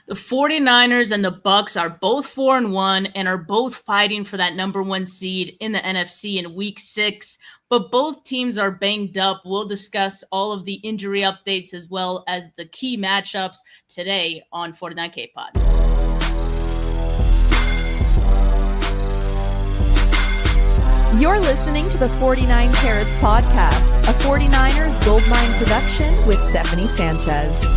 The 49ers and the Bucs are both 4-1 and are both fighting for that number 1 seed in the NFC in week 6, but both teams are banged up. We'll discuss all of the injury updates as well as the key matchups today on 49K Pod. You're listening to the 49 Carats podcast, a 49ers Goldmine production with Stephanie Sanchez.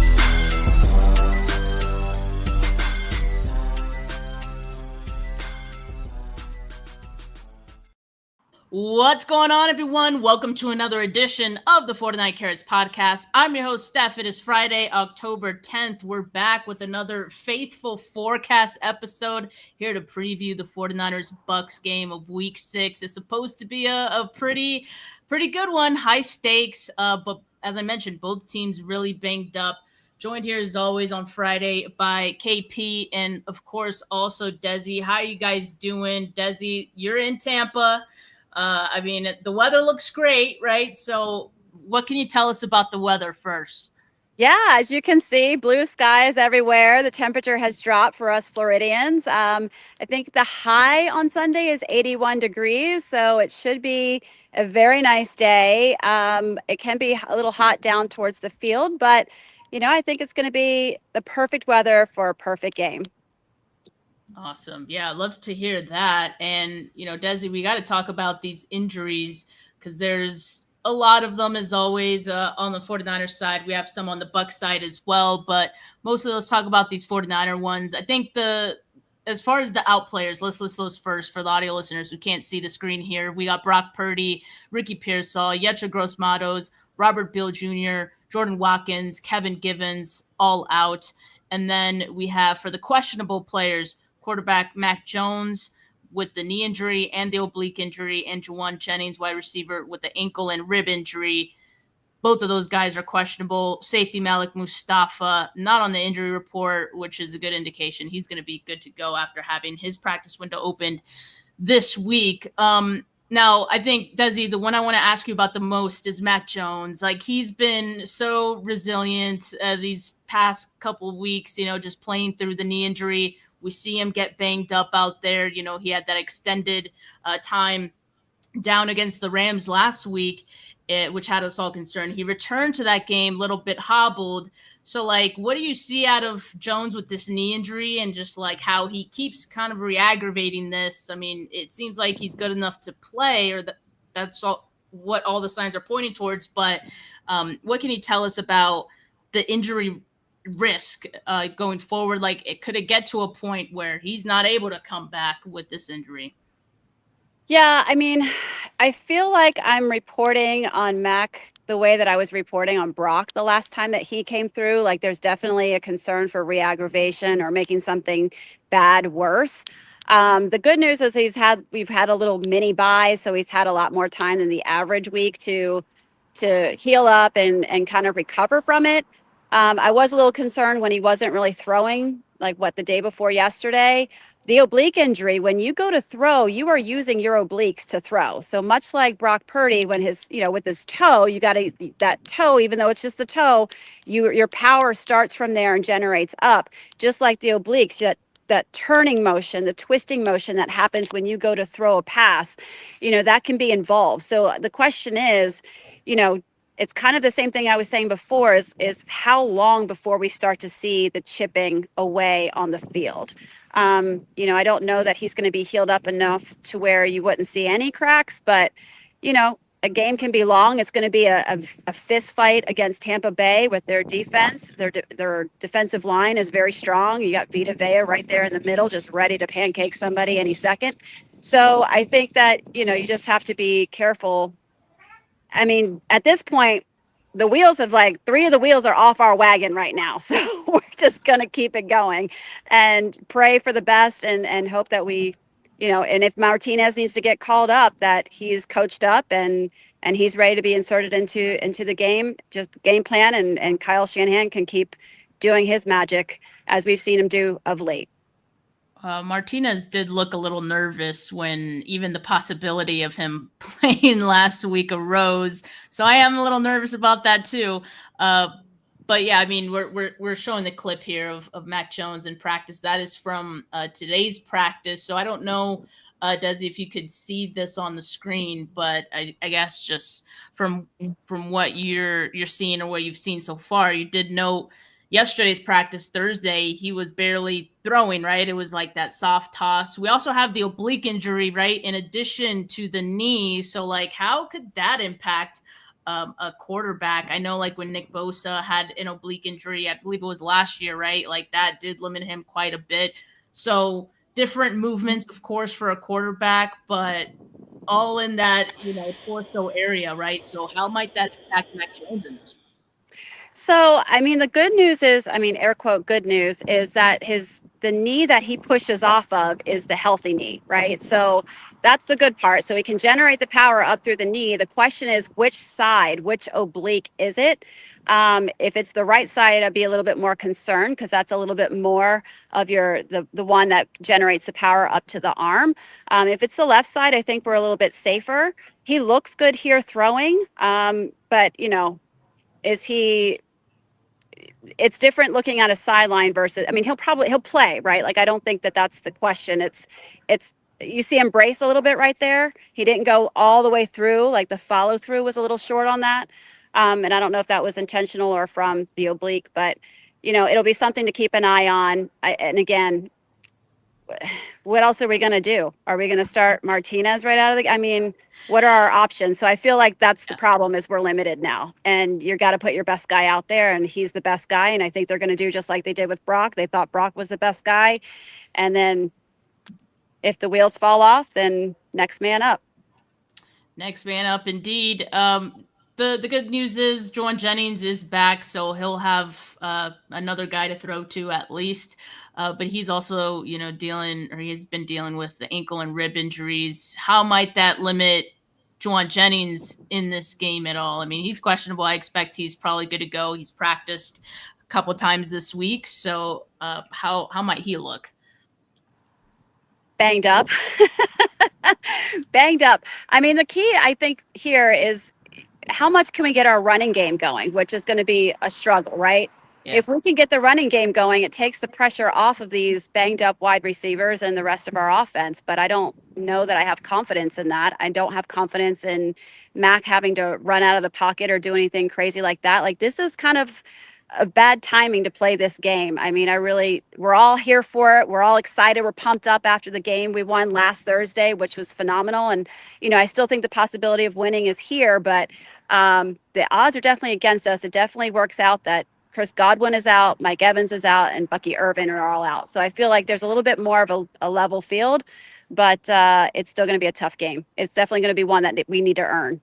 What's going on, everyone? Welcome to another edition of the 49 Carats podcast. I'm your host, Steph. It is Friday, October 10th. We're back with another faithful forecast episode here to preview the 49ers Bucs game of week 6. It's supposed to be a pretty good one, high stakes, but as I mentioned, both teams really banged up. Joined here as always on Friday by KP and of course also Dezi. How are you guys doing? Dezi, you're in Tampa. The weather looks great, right? So what can you tell us about the weather first? Yeah, as you can see, blue skies everywhere. The temperature has dropped for us Floridians. I think the high on Sunday is 81 degrees, so it should be a very nice day. It can be a little hot down towards the field, but, I think it's going to be the perfect weather for a perfect game. Awesome. Yeah, I'd love to hear that. And, Dezi, we got to talk about these injuries because there's a lot of them as always on the 49ers side. We have some on the Bucs side as well, but mostly let's talk about these 49er ones. I think as far as the out players, let's list those first for the audio listeners who can't see the screen here. We got Brock Purdy, Ricky Pearsall, Yetur Gross-Matos, Robert Beal Jr., Jordan Watkins, Kevin Givens, all out. And then we have for the questionable players, quarterback Mac Jones with the knee injury and the oblique injury, and Juwan Jennings, wide receiver, with the ankle and rib injury. Both of those guys are questionable. Safety Malik Mustafa, not on the injury report, which is a good indication. He's going to be good to go after having his practice window opened this week. Now, I think, Dezi, the one I want to ask you about the most is Mac Jones. Like, he's been so resilient these past couple of weeks, just playing through the knee injury. We see him get banged up out there. He had that extended time down against the Rams last week, which had us all concerned. He returned to that game a little bit hobbled. So, what do you see out of Jones with this knee injury and just, how he keeps kind of re-aggravating this? I mean, it seems like he's good enough to play, or that's what all the signs are pointing towards. But what can you tell us about the injury risk going forward? Could it get to a point where he's not able to come back with this injury? Yeah, I feel like I'm reporting on Mac the way that I was reporting on Brock the last time that he came through. There's definitely a concern for re-aggravation or making something bad worse. The good news is we've had a little mini bye, so he's had a lot more time than the average week to heal up and kind of recover from it. I was a little concerned when he wasn't really throwing, the day before yesterday. The oblique injury, when you go to throw, you are using your obliques to throw. So much like Brock Purdy, when with his toe, you got that toe, even though it's just the toe, your power starts from there and generates up. Just like the obliques, that turning motion, the twisting motion that happens when you go to throw a pass, that can be involved. So the question is, it's kind of the same thing I was saying before is how long before we start to see the chipping away on the field. I don't know that he's going to be healed up enough to where you wouldn't see any cracks, but, a game can be long. It's going to be a fist fight against Tampa Bay with their defense. Their defensive line is very strong. You got Vita Vea right there in the middle, just ready to pancake somebody any second. So I think that, you just have to be careful. At this point, the wheels of 3 of the wheels are off our wagon right now. So we're just going to keep it going and pray for the best and hope that we, and if Martinez needs to get called up, that he's coached up and he's ready to be inserted into the game, just game plan. And Kyle Shanahan can keep doing his magic as we've seen him do of late. Martinez did look a little nervous when even the possibility of him playing last week arose. So I am a little nervous about that too. But yeah, I mean, we're showing the clip here of Mac Jones in practice. That is from today's practice. So I don't know, Desi, if you could see this on the screen, but I guess just from what you're seeing or what you've seen so far, you did note yesterday's practice Thursday, he was barely throwing, right? It was like that soft toss. We also have the oblique injury, right? In addition to the knee. So like, how could that impact a quarterback? I know like when Nick Bosa had an oblique injury, I believe it was last year, right? Like that did limit him quite a bit. So different movements, of course, for a quarterback, but all in that, torso area, right? So how might that impact Mac Jones in this? So, I mean, the good news is, I mean, air quote, good news is that the knee that he pushes off of is the healthy knee, right? So that's the good part. So he can generate the power up through the knee. The question is which side, which oblique is it? If it's the right side, I'd be a little bit more concerned because that's a little bit more of the one that generates the power up to the arm. If it's the left side, I think we're a little bit safer. He looks good here throwing, but is he it's different looking at a sideline versus, I mean, he'll play, right? Like, I don't think that's the question. It's you see him brace a little bit right there. He didn't go all the way through, like the follow through was a little short on that. And I don't know if that was intentional or from the oblique, but it'll be something to keep an eye on. And again, what else are we going to do? Are we going to start Martinez right out of I mean, what are our options? So I feel like that's the problem is we're limited now, and you got to put your best guy out there, and he's the best guy. And I think they're going to do just like they did with Brock. They thought Brock was the best guy. And then if the wheels fall off, then next man up. Next man up, indeed. The good news is Jauan Jennings is back, so he'll have another guy to throw to at least. But he's also, he has been dealing with the ankle and rib injuries. How might that limit Jauan Jennings in this game at all? I mean, he's questionable. I expect he's probably good to go. He's practiced a couple times this week. So how might he look? Banged up. Banged up. I mean, the key, I think, here is how much can we get our running game going, which is going to be a struggle, right? Yeah. If we can get the running game going, it takes the pressure off of these banged up wide receivers and the rest of our offense. But I don't know that I have confidence in that. I don't have confidence in Mac having to run out of the pocket or do anything crazy like that. Like, this is kind of a bad timing to play this game. I mean, we're all here for it. We're all excited. We're pumped up after the game we won last Thursday, which was phenomenal. And, I still think the possibility of winning is here, but the odds are definitely against us. It definitely works out that Chris Godwin is out, Mike Evans is out, and Bucky Irvin are all out. So I feel like there's a little bit more of a level field, but it's still going to be a tough game. It's definitely going to be one that we need to earn.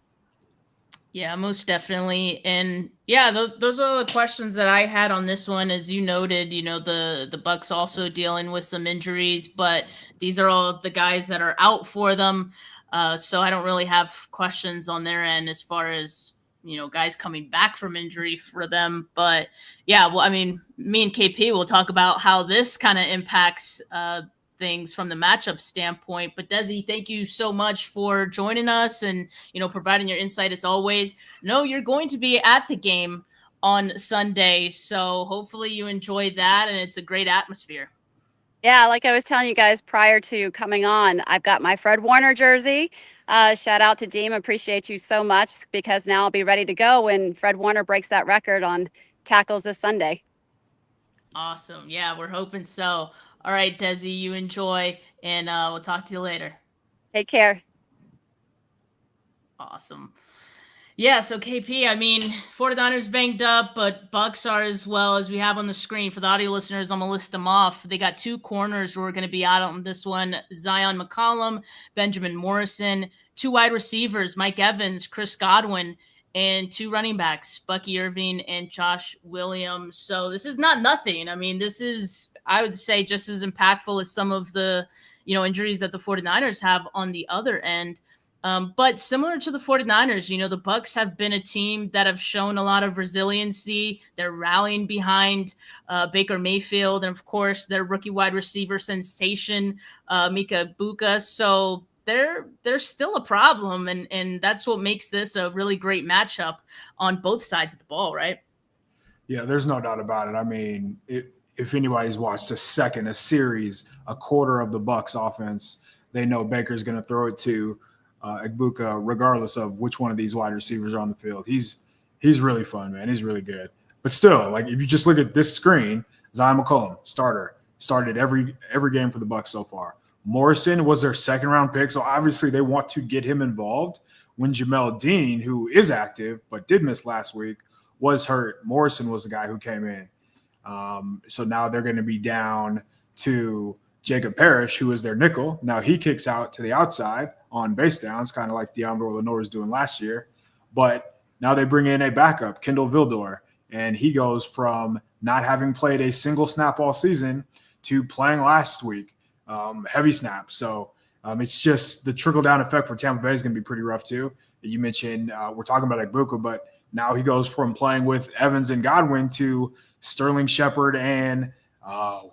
Yeah, most definitely. And yeah, those are the questions that I had on this one. As you noted, the Bucs also dealing with some injuries, but these are all the guys that are out for them. So I don't really have questions on their end as far as, guys coming back from injury for them. But yeah, well, I mean, me and KP will talk about how this kind of impacts things from the matchup standpoint. But Dezi, thank you so much for joining us and, providing your insight as always. No, you're going to be at the game on Sunday, so hopefully you enjoy that, and it's a great atmosphere. Yeah, like I was telling you guys prior to coming on, I've got my Fred Warner jersey. Shout out to Deem. Appreciate you so much, because now I'll be ready to go when Fred Warner breaks that record on tackles this Sunday. Awesome. Yeah, we're hoping so. All right, Dezi, you enjoy, and we'll talk to you later. Take care. Awesome. Yeah, so KP, I mean, 49ers banged up, but Bucs are as well. As we have on the screen. For the audio listeners, I'm going to list them off. They got two corners who are going to be out on this one: Zion McCollum, Benjamin Morrison, two wide receivers, Mike Evans, Chris Godwin, and two running backs, Bucky Irving and Josh Williams. So this is not nothing. I mean, this is, I would say, just as impactful as some of the, injuries that the 49ers have on the other end. But similar to the 49ers, the Bucs have been a team that have shown a lot of resiliency. They're rallying behind Baker Mayfield, and of course their rookie wide receiver sensation, Mika Buka. So they're still a problem, and that's what makes this a really great matchup on both sides of the ball, right? Yeah, there's no doubt about it. I mean, if anybody's watched a series, a quarter of the Bucs offense, they know Baker's going to throw it to Egbuka, regardless of which one of these wide receivers are on the field. He's really fun, man. He's really good. But still, like if you just look at this screen, Zion McCollum, started every game for the Bucs so far. Morrison was their second-round pick, so obviously they want to get him involved. When Jamel Dean, who is active but did miss last week, was hurt, Morrison was the guy who came in. So now they're going to be down to Jacob Parrish, who is their nickel. Now he kicks out to the outside on base downs, kind of like Deandre Lenore was doing last year. But now they bring in a backup, Kendall Vildor, and he goes from not having played a single snap all season to playing last week, heavy snap. So it's just the trickle-down effect for Tampa Bay is going to be pretty rough too. You mentioned we're talking about Egbuka, but now he goes from playing with Evans and Godwin to Sterling Shepard and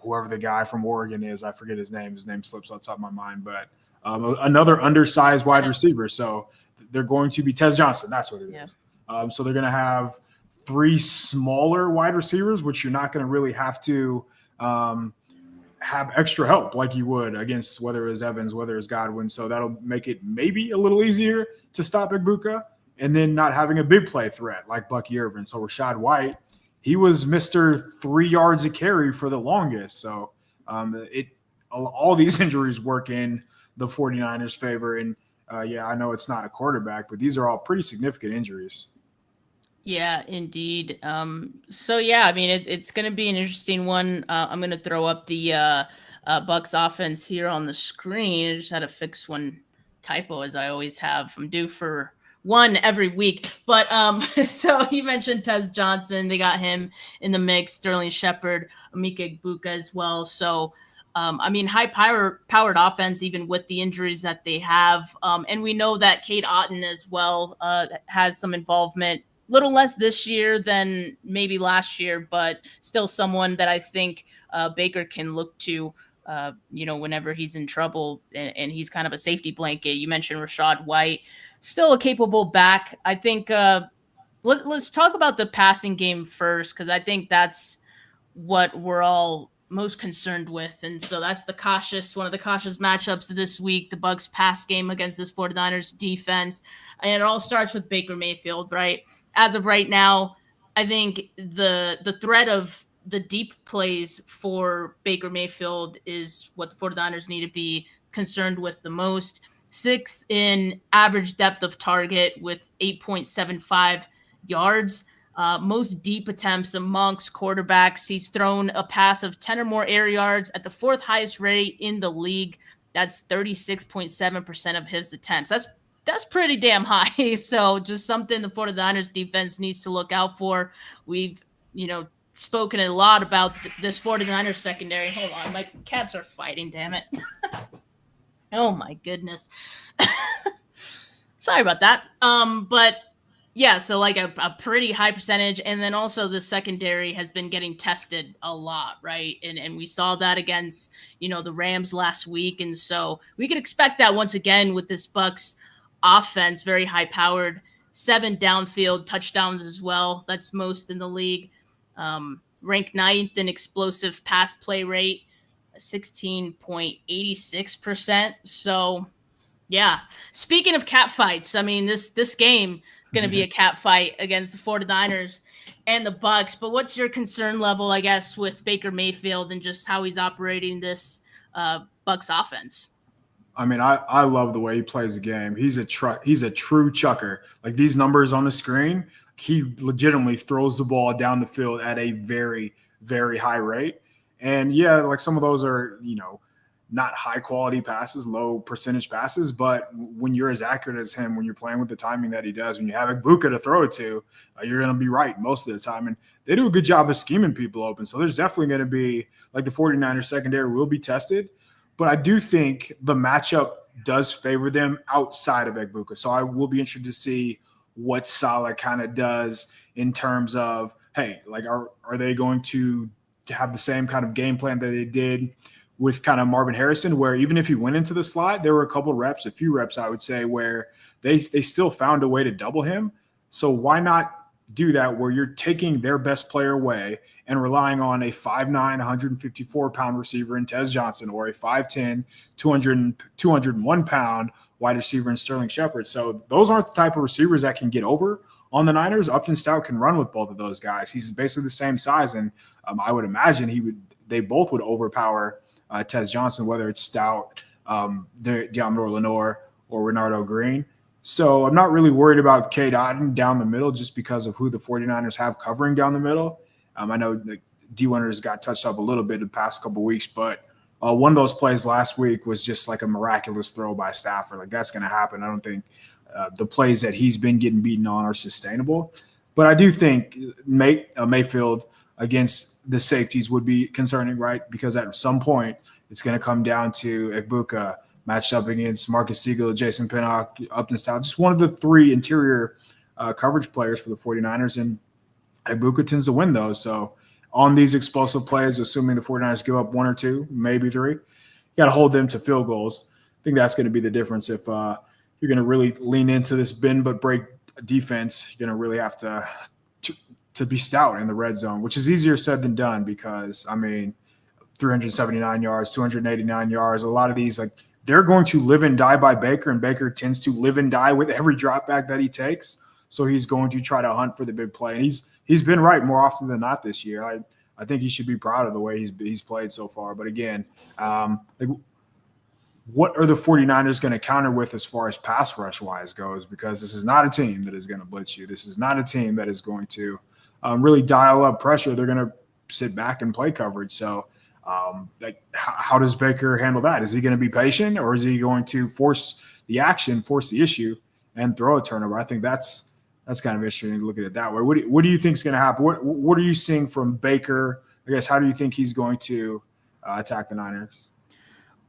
whoever the guy from Oregon is. I forget his name. His name slips on top of my mind. But another undersized wide receiver. So they're going to be Tez Johnson. That's what it is. So they're going to have three smaller wide receivers, which you're not going to really have to have extra help like you would against whether it's Evans, whether it's Godwin. So that'll make it maybe a little easier to stop Egbuka. And then not having a big play threat like Bucky Irvin. So Rashad White, he was Mr. 3 yards a carry for the longest. So all these injuries work in the 49ers' favor. And, I know it's not a quarterback, but these are all pretty significant injuries. Yeah, indeed. I mean, it's going to be an interesting one. I'm going to throw up the Bucs offense here on the screen. I just had to fix one typo, as I always have. I'm due for one every week. But so you mentioned Tez Johnson. They got him in the mix. Sterling Shepard, Emeka Egbuka as well. So, I mean, high-powered offense, even with the injuries that they have. And we know that Kate Otten as well has some involvement. Little less this year than maybe last year, but still someone that I think Baker can look to, whenever he's in trouble, and he's kind of a safety blanket. You mentioned Rashad White, still a capable back. I think let's talk about the passing game first, because I think that's what we're all most concerned with. And so that's one of the cautious matchups this week, the Bucs pass game against this 49ers defense. And it all starts with Baker Mayfield, right? As of right now, I think the threat of the deep plays for Baker Mayfield is what the 49ers need to be concerned with the most. 6th in average depth of target with 8.75 yards. Most deep attempts amongst quarterbacks. He's thrown a pass of 10 or more air yards at the 4th highest rate in the league. That's 36.7% of his attempts. That's pretty damn high. So just something the 49ers defense needs to look out for. We've, spoken a lot about this 49ers secondary. Hold on. My cats are fighting, damn it. Oh my goodness. Sorry about that. But yeah, so like a pretty high percentage. And then also the secondary has been getting tested a lot, right? And we saw that against, the Rams last week. And so we can expect that once again with this Bucs offense, very high powered, 7 downfield touchdowns as well. That's most in the league. Ranked 9th in explosive pass play rate, 16.86%. So yeah, speaking of cat fights, I mean, this game is going to be a cat fight against the 49ers and the Bucs. But what's your concern level, I guess, with Baker Mayfield and just how he's operating this Bucs offense? I mean, I love the way he plays the game. He's a true chucker. Like these numbers on the screen, he legitimately throws the ball down the field at a very, very high rate. And yeah, like some of those are, not high quality passes, low percentage passes, but when you're as accurate as him, when you're playing with the timing that he does, when you have Egbuka to throw it to, you're going to be right most of the time. And they do a good job of scheming people open. So there's definitely going to be, like the 49ers secondary will be tested. But I do think the matchup does favor them outside of Egbuka. So I will be interested to see what Saleh kind of does in terms of, hey, like are they going to have the same kind of game plan that they did with kind of Marvin Harrison, where even if he went into the slot, there were a few reps, I would say, where they still found a way to double him. So why not do that where you're taking their best player away and relying on a 5'9", 154-pound receiver in Tez Johnson or a 5'10", 201-pound wide receiver in Sterling Shepard. So those aren't the type of receivers that can get over on the Niners. Upton Stout can run with both of those guys. He's basically the same size, and I would imagine they both would overpower Tez Johnson, whether it's Stout, Deommodore Lenoir, or Renardo Green. So I'm not really worried about Cade Otton down the middle just because of who the 49ers have covering down the middle. I know D. Winters got touched up a little bit the past couple of weeks, but one of those plays last week was just like a miraculous throw by Stafford. Like, that's going to happen. I don't think the plays that he's been getting beaten on are sustainable. But I do think Mayfield against the safeties would be concerning, right? Because at some point it's going to come down to Egbuka matched up against Marcus Siegel, Jason Pinnock, Upton Stout, just one of the three interior coverage players for the 49ers, and Egbuka tends to win those. So on these explosive plays, assuming the 49ers give up one or two, maybe three, you got to hold them to field goals. I think that's going to be the difference. If you're going to really lean into this bend but break defense, you're going to really have to be stout in the red zone, which is easier said than done because, 379 yards, 289 yards, a lot of these, like, they're going to live and die by Baker, and Baker tends to live and die with every drop back that he takes. So he's going to try to hunt for the big play. And he's been right more often than not this year. I think he should be proud of the way he's played so far. But again, what are the 49ers going to counter with as far as pass rush wise goes? Because this is not a team that is going to blitz you. This is not a team that is going to really dial up pressure. They're going to sit back and play coverage. So how does Baker handle that? Is he going to be patient, or is he going to force the action, force the issue, and throw a turnover? I think that's kind of interesting to look at it that way. What do you think is going to happen? What are you seeing from Baker? I guess, how do you think he's going to attack the Niners?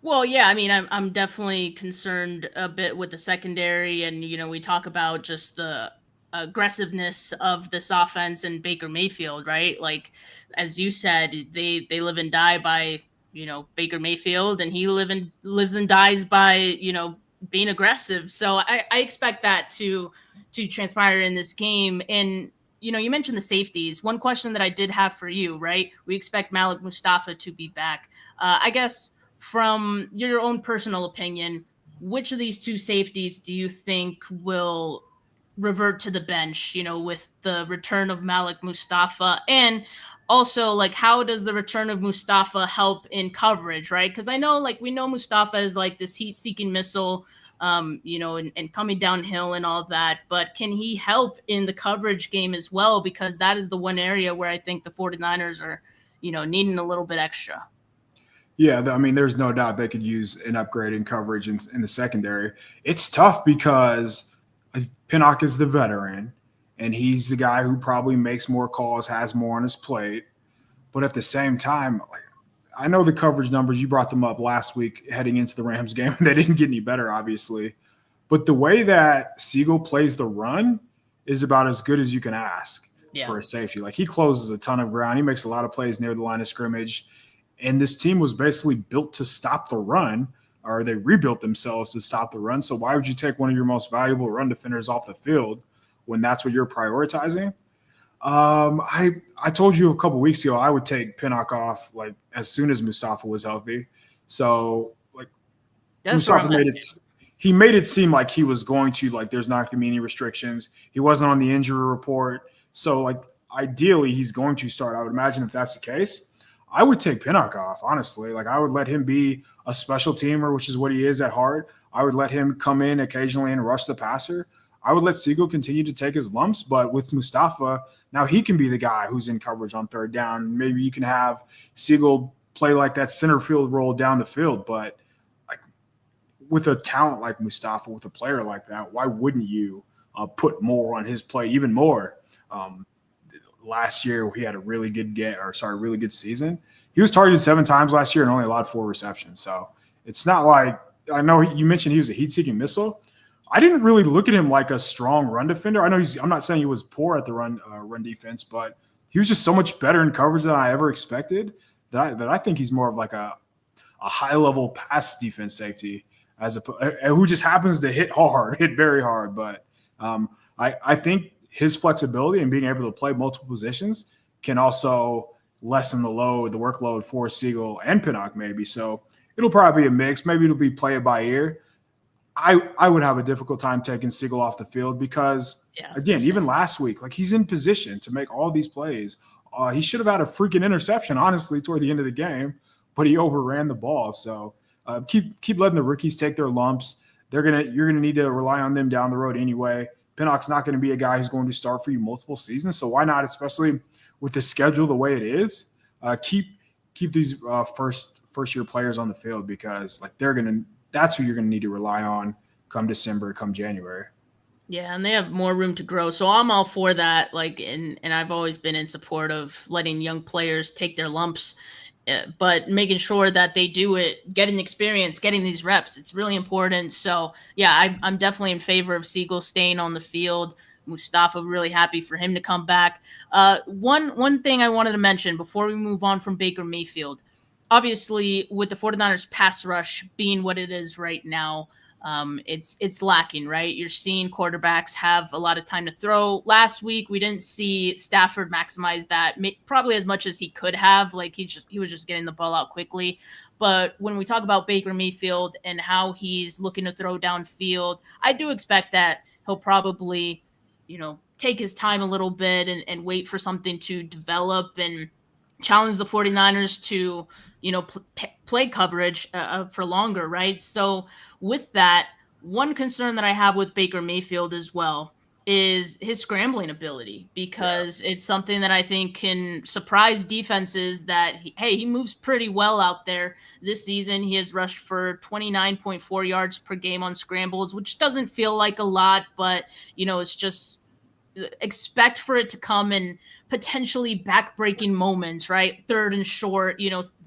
Well, yeah, I'm definitely concerned a bit with the secondary, and we talk about just the aggressiveness of this offense and Baker Mayfield, right? Like, as you said, they live and die by Baker Mayfield, and he lives and dies by being aggressive. So I expect that to transpire in this game. And you mentioned the safeties. One question that I did have for you, right? We expect Malik Mustafa to be back. I guess from your own personal opinion, which of these two safeties do you think will revert to the bench, with the return of Malik Mustafa? And also, like, how does the return of Mustafa help in coverage, right? Because I know, we know Mustafa is like this heat-seeking missile, and coming downhill and all that. But can he help in the coverage game as well? Because that is the one area where I think the 49ers are, needing a little bit extra. Yeah, there's no doubt they could use an upgrade in coverage in the secondary. It's tough because Pinnock is the veteran, and he's the guy who probably makes more calls, has more on his plate. But at the same time, I know the coverage numbers, you brought them up last week heading into the Rams game. They didn't get any better, obviously. But the way that Siegel plays the run is about as good as you can ask for a safety. Like, he closes a ton of ground. He makes a lot of plays near the line of scrimmage. And this team was basically built to stop the run, or they rebuilt themselves to stop the run. So why would you take one of your most valuable run defenders off the field when that's what you're prioritizing? I told you a couple weeks ago I would take Pinnock off as soon as Mustafa was healthy. So Mustafa made it seem like he was going to, there's not going to be any restrictions. He wasn't on the injury report. So ideally he's going to start. I would imagine if that's the case, I would take Pinnock off, honestly. I would let him be a special teamer, which is what he is at heart. I would let him come in occasionally and rush the passer. I would let Siegel continue to take his lumps, but with Mustafa, now he can be the guy who's in coverage on third down. Maybe you can have Siegel play that center field role down the field, but with a talent like Mustafa, with a player like that, why wouldn't you put more on his play, even more? Last year he had a really good really good season. He was targeted 7 times last year and only allowed 4 receptions. So it's not like, I know you mentioned he was a heat-seeking missile. I didn't really look at him like a strong run defender. I know I'm not saying he was poor at the run defense, but he was just so much better in coverage than I ever expected that I think he's more of a high-level pass defense safety who just happens to hit very hard. But I think his flexibility and being able to play multiple positions can also lessen the workload for Siegel and Pinnock maybe. So it'll probably be a mix. Maybe it'll be play it by ear. I would have a difficult time taking Siegel off the field because, again, even last week, like he's in position to make all these plays. He should have had a freaking interception, honestly, toward the end of the game, but he overran the ball. So keep letting the rookies take their lumps. You're gonna need to rely on them down the road anyway. Pinnock's not going to be a guy who's going to start for you multiple seasons, so why not, especially with the schedule the way it is, keep these first year players on the field because like that's who you're going to need to rely on come December, come January. Yeah, and they have more room to grow. So I'm all for that. Like, and I've always been in support of letting young players take their lumps, but making sure that they do it, getting experience, getting these reps. It's really important. So yeah, I'm definitely in favor of Siegel staying on the field. Mustafa, really happy for him to come back. One thing I wanted to mention before we move on from Baker Mayfield, obviously with the 49ers pass rush being what it is right now, it's lacking, right? You're seeing quarterbacks have a lot of time to throw. Last week, we didn't see Stafford maximize that probably as much as he could have. Like he was just getting the ball out quickly. But when we talk about Baker Mayfield and how he's looking to throw downfield, I do expect that he'll probably, take his time a little bit and wait for something to develop and challenge the 49ers to, play coverage for longer, right? So with that, one concern that I have with Baker Mayfield as well is his scrambling ability, because it's something that I think can surprise defenses that, he moves pretty well out there. This season, he has rushed for 29.4 yards per game on scrambles, which doesn't feel like a lot, but, it's just expect for it to come in potentially backbreaking moments, right? Third and short,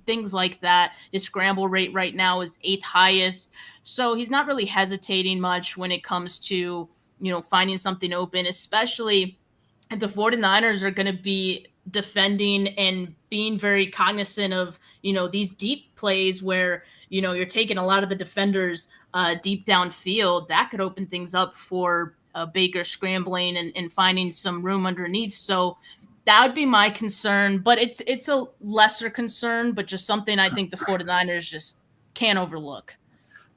things like that. His scramble rate right now is 8th highest. So he's not really hesitating much when it comes to, finding something open, especially if the 49ers are going to be defending and being very cognizant of, these deep plays where, you're taking a lot of the defenders deep downfield. That could open things up for Baker scrambling and finding some room underneath. So that would be my concern, but it's a lesser concern, but just something I think the 49ers just can't overlook.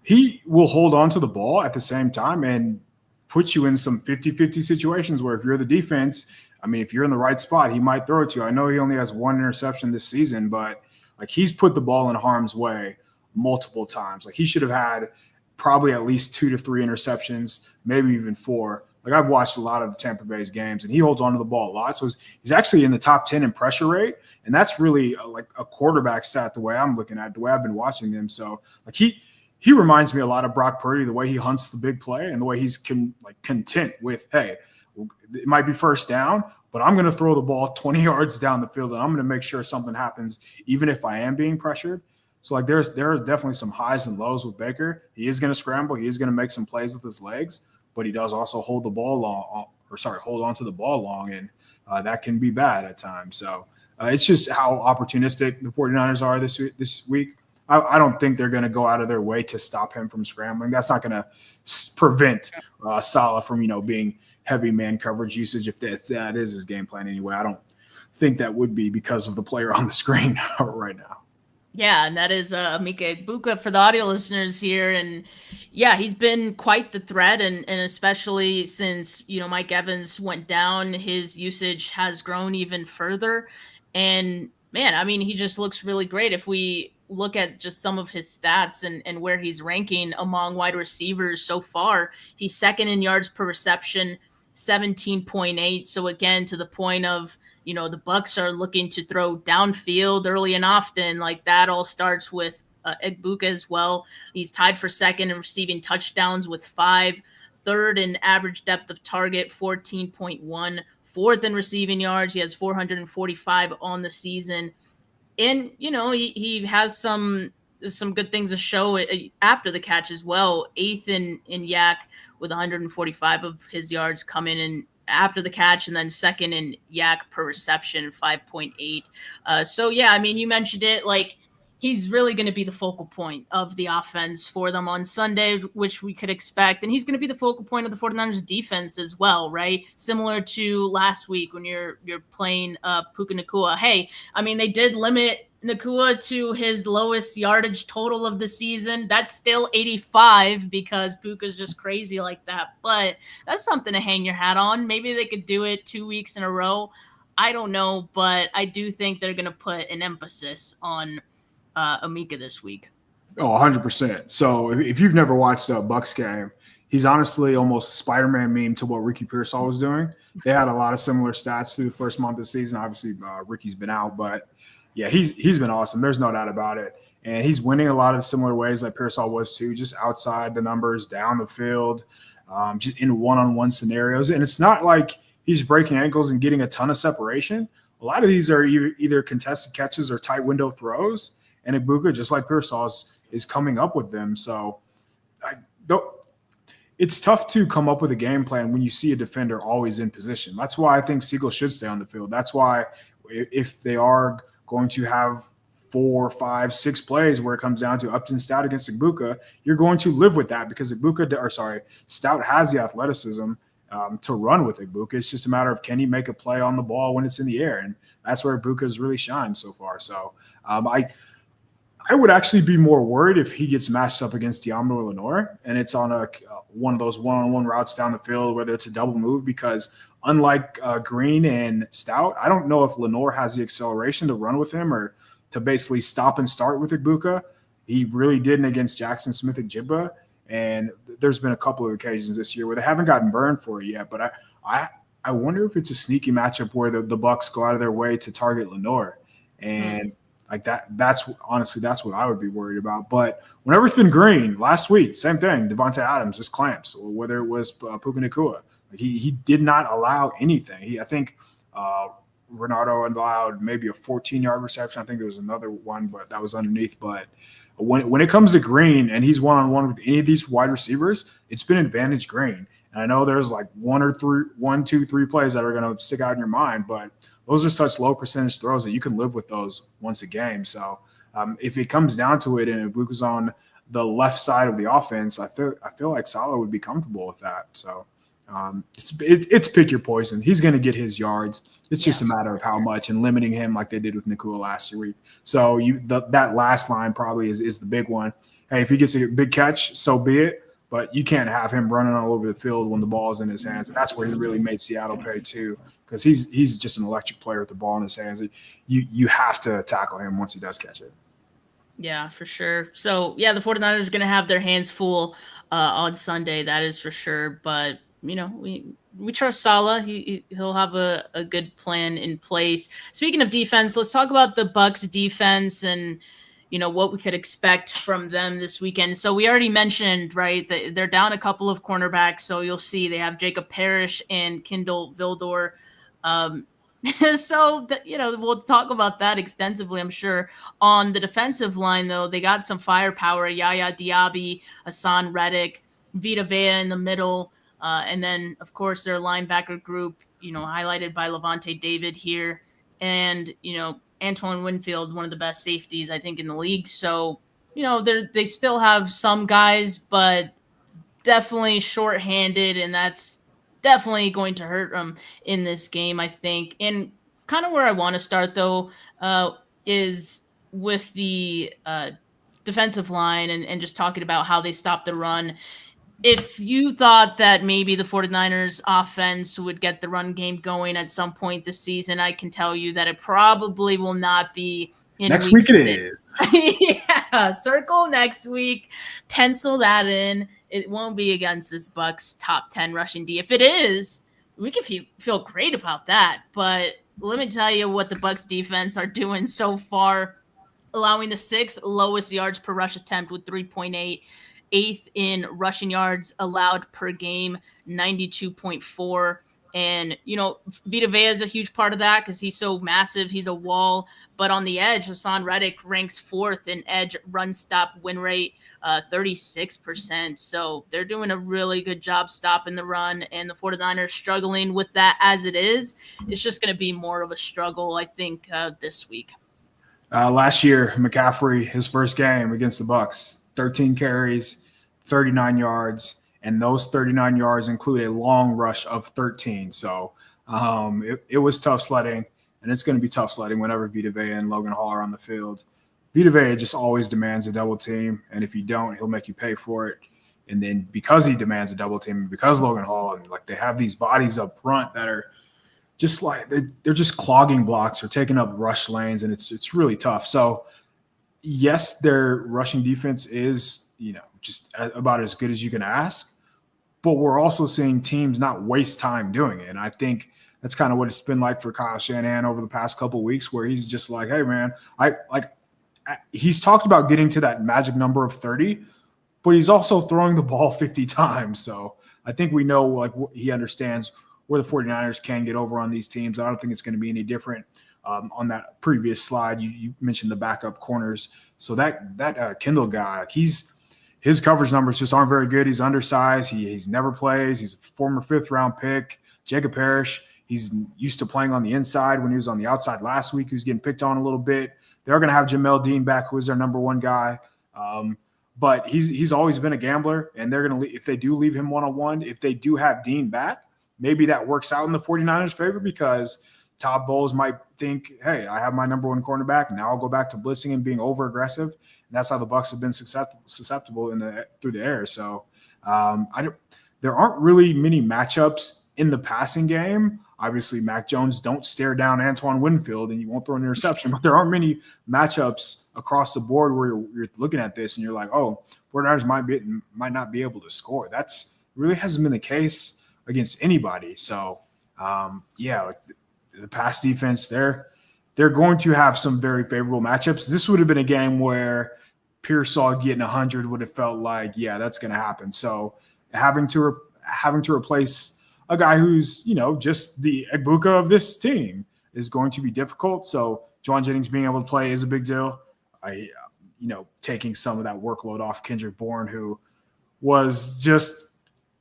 He will hold on to the ball at the same time and put you in some 50-50 situations where if you're the defense, if you're in the right spot, he might throw it to you. I know he only has one interception this season, but like he's put the ball in harm's way multiple times. Like he should have had probably at least 2 to 3 interceptions, maybe even 4. Like I've watched a lot of Tampa Bay's games, and he holds on to the ball a lot. So he's actually in the top 10 in pressure rate, and that's really like a quarterback stat the way I'm looking at, the way I've been watching him. So like he reminds me a lot of Brock Purdy, the way he hunts the big play and the way he's content with, hey, it might be first down, but I'm going to throw the ball 20 yards down the field, and I'm going to make sure something happens even if I am being pressured. So like there are definitely some highs and lows with Baker. He is going to scramble. He is going to make some plays with his legs, but he does also hold on to the ball long, and that can be bad at times. So it's just how opportunistic the 49ers are this week. I don't think they're going to go out of their way to stop him from scrambling. That's not going to prevent Saleh from, being heavy man coverage usage if that is his game plan anyway. I don't think that would be because of the player on the screen right now. Yeah, and that is Mika Egbuka for the audio listeners here. And yeah, he's been quite the threat. And especially since, Mike Evans went down, his usage has grown even further. And man, he just looks really great. If we look at just some of his stats and where he's ranking among wide receivers so far, he's second in yards per reception, 17.8. So again, to the point of, the Bucs are looking to throw downfield early and often. Like that all starts with Egbuka as well. He's tied for second in receiving touchdowns with 5, third in average depth of target, 14.1, fourth in receiving yards. He has 445 on the season. And, he has some good things to show after the catch as well. 8th in Yak with 145 of his yards coming in after the catch, and then second in Yak per reception, 5.8. So yeah, you mentioned it, like he's really going to be the focal point of the offense for them on Sunday, which we could expect. And he's going to be the focal point of the 49ers defense as well, right? Similar to last week when you're playing Puka Nacua. Hey, I mean, they did limit Nacua to his lowest yardage total of the season. That's still 85 because Puka's just crazy like that. But that's something to hang your hat on. Maybe they could do it 2 weeks in a row. I don't know, but I do think they're going to put an emphasis on Amika this week. Oh, 100%. So if you've never watched a Bucs game, he's honestly almost Spider-Man meme to what Ricky Pearsall was doing. They had a lot of similar stats through the first month of the season. Obviously, Ricky's been out, but yeah, he's been awesome. There's no doubt about it. And he's winning a lot of similar ways like Pearsall was too, just outside the numbers, down the field, just in one-on-one scenarios. And it's not like he's breaking ankles and getting a ton of separation. A lot of these are either contested catches or tight window throws. And Ibuka, just like Pearsall, is coming up with them. So it's tough to come up with a game plan when you see a defender always in position. That's why I think Siegel should stay on the field. That's why if they are going to have 4, 5, 6 plays where it comes down to Upton Stout against Ibuka, you're going to live with that because Stout has the athleticism to run with Ibuka. It's just a matter of can he make a play on the ball when it's in the air, and that's where Ibuka has really shined so far. So I would actually be more worried if he gets matched up against Diamond or Lenore, and it's on one of those one-on-one routes down the field, whether it's a double move, because unlike Green and Stout, I don't know if Lenore has the acceleration to run with him or to basically stop and start with Ibuka. He really didn't against Jackson Smith-Njigba, and there's been a couple of occasions this year where they haven't gotten burned for it yet, but I wonder if it's a sneaky matchup where the Bucs go out of their way to target Lenore. And like that's what I would be worried about. But whenever it's been Green, last week, same thing. Devontae Adams just clamps, or whether it was Puka Nacua. Like he did not allow anything. I think Renardo allowed maybe a 14-yard reception. I think there was another one, but that was underneath. But when it comes to Green and he's one-on-one with any of these wide receivers, it's been advantage Green. And I know there's like 1, 2, 3 plays that are going to stick out in your mind, but those are such low percentage throws that you can live with those once a game. So if it comes down to it and Ibuka's on the left side of the offense, I feel like Salah would be comfortable with that. So it's pick your poison. He's going to get his yards. It's just a matter of how much and limiting him like they did with Nacua last week. So that last line probably is the big one. Hey, if he gets a big catch, so be it. But you can't have him running all over the field when the ball is in his hands. And that's where he really made Seattle pay too, because he's just an electric player with the ball in his hands. You have to tackle him once he does catch it. Yeah, for sure. So, yeah, the 49ers are going to have their hands full on Sunday. That is for sure. But, you know, we trust Salah. He'll have a good plan in place. Speaking of defense, let's talk about the Bucs defense and – you know, what we could expect from them this weekend. So we already mentioned, right, that they're down a couple of cornerbacks. So you'll see they have Jacob Parrish and Kindle Vildor. We'll talk about that extensively, I'm sure. On the defensive line, though, they got some firepower. Yaya Diaby, Hassan Reddick, Vita Vea in the middle. And then, of course, their linebacker group, you know, highlighted by Levante David here. And, you know, Antoine Winfield, one of the best safeties, I think, in the league. So, you know, they still have some guys, but definitely shorthanded, and that's definitely going to hurt them in this game, I think. And kind of where I want to start, though, is with the defensive line and just talking about how they stop the run. If you thought that maybe the 49ers offense would get the run game going at some point this season, I can tell you that it probably will not be in next week. It is. Yeah, circle next week. Pencil that in. It won't be against this Bucs top 10 rushing D. If it is, we can feel great about that. But let me tell you what the Bucs defense are doing so far, allowing the 6th lowest yards per rush attempt with 3.8. 8th in rushing yards allowed per game, 92.4. And, you know, Vita Vea is a huge part of that because he's so massive. He's a wall. But on the edge, Hassan Reddick ranks 4th in edge run stop win rate, 36%. So they're doing a really good job stopping the run. And the 49ers struggling with that as it is. It's just going to be more of a struggle, I think, this week. Last year, McCaffrey, his first game against the Bucs, 13 carries, 39 yards, and those 39 yards include a long rush of 13. So it was tough sledding, and it's going to be tough sledding whenever Vita Vea and Logan Hall are on the field. Vita Vea just always demands a double team, and if you don't, he'll make you pay for it. And then because he demands a double team, because Logan Hall, and like they have these bodies up front that are just like they're just clogging blocks or taking up rush lanes, and it's really tough. So yes, their rushing defense is just about as good as you can ask, but we're also seeing teams not waste time doing it. And I think that's kind of what it's been like for Kyle Shanahan over the past couple of weeks, where he's just like, hey man, he's talked about getting to that magic number of 30, but he's also throwing the ball 50 times. So I think we know he understands where the 49ers can get over on these teams. I don't think it's going to be any different. On that previous slide, you mentioned the backup corners. So that Kendall guy, his coverage numbers just aren't very good. He's undersized. He's never plays. He's a former 5th-round pick. Jacob Parrish, he's used to playing on the inside. When he was on the outside last week, he was getting picked on a little bit. They're going to have Jamel Dean back, who is their number one guy. But he's always been a gambler, and they're going to, if they do leave him one-on-one, if they do have Dean back, maybe that works out in the 49ers' favor, because Todd Bowles might think, hey, I have my number one cornerback. Now I'll go back to blitzing and being over-aggressive. And that's how the Bucs have been susceptible through the air. So there aren't really many matchups in the passing game. Obviously, Mac Jones, don't stare down Antoine Winfield and you won't throw an interception. But there aren't many matchups across the board where you're looking at this and you're like, oh, 49ers might not be able to score. That's really hasn't been the case against anybody. So, the pass defense, they're going to have some very favorable matchups. This would have been a game where Pearsall getting 100 would have felt like, yeah, that's going to happen. So having to replace a guy who's, just the Egbuka of this team is going to be difficult. So Juwan Jennings being able to play is a big deal. Taking some of that workload off Kendrick Bourne, who was just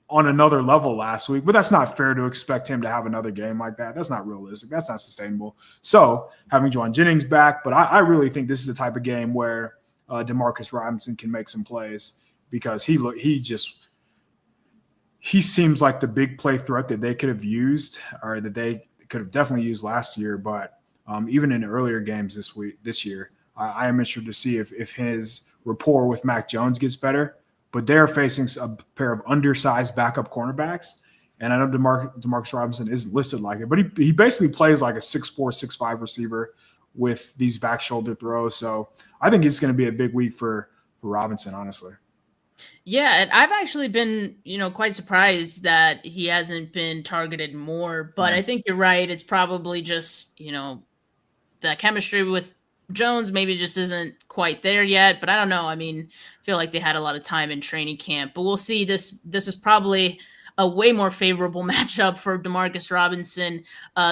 on another level last week, but that's not fair to expect him to have another game like that. That's not realistic. That's not sustainable. So having Juwan Jennings back, but I really think this is the type of game where Demarcus Robinson can make some plays, because he seems like the big play threat that they could have used, or that they could have definitely used last year. But even in earlier games this year, I am interested to see if his rapport with Mac Jones gets better. But they're facing a pair of undersized backup cornerbacks. And I know Demarcus Robinson isn't listed like it, but he basically plays like a 6'4", 6'5" receiver with these back shoulder throws. So I think it's going to be a big week for Robinson, honestly. Yeah, and I've actually been, quite surprised that he hasn't been targeted more. But I think you're right. It's probably just, the chemistry with Jones maybe just isn't quite there yet. But I don't know. I mean, I feel like they had a lot of time in training camp. But we'll see. This is probably a way more favorable matchup for Demarcus Robinson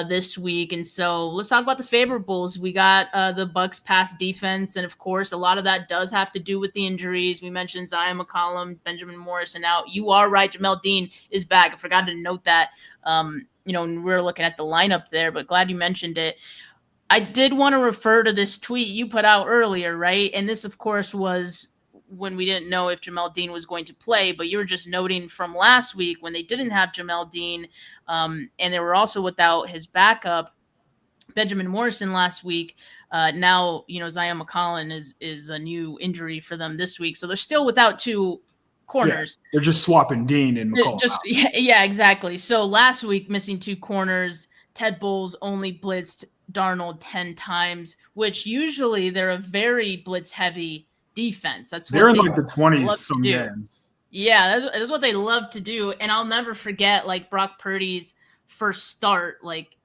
this week. And so let's talk about the favorables. We got the Bucs pass defense. And of course, a lot of that does have to do with the injuries. We mentioned Zion McCollum, Benjamin Morrison out. You are right. Jamel Dean is back. I forgot to note that, when we were looking at the lineup there, but glad you mentioned it. I did want to refer to this tweet you put out earlier, right? And this, of course, was when we didn't know if Jamel Dean was going to play, but you were just noting from last week when they didn't have Jamel Dean, and they were also without his backup, Benjamin Morrison last week. Now, Zion McCollum is a new injury for them this week. So they're still without two corners. Yeah, they're just swapping Dean and McCollum out. Yeah, exactly. So last week, missing two corners, Ted Bowles only blitzed Darnold 10 times, which usually they're a very blitz-heavy defense. They're in like the 20s some games. Yeah, that's what they love to do. And I'll never forget Brock Purdy's first start,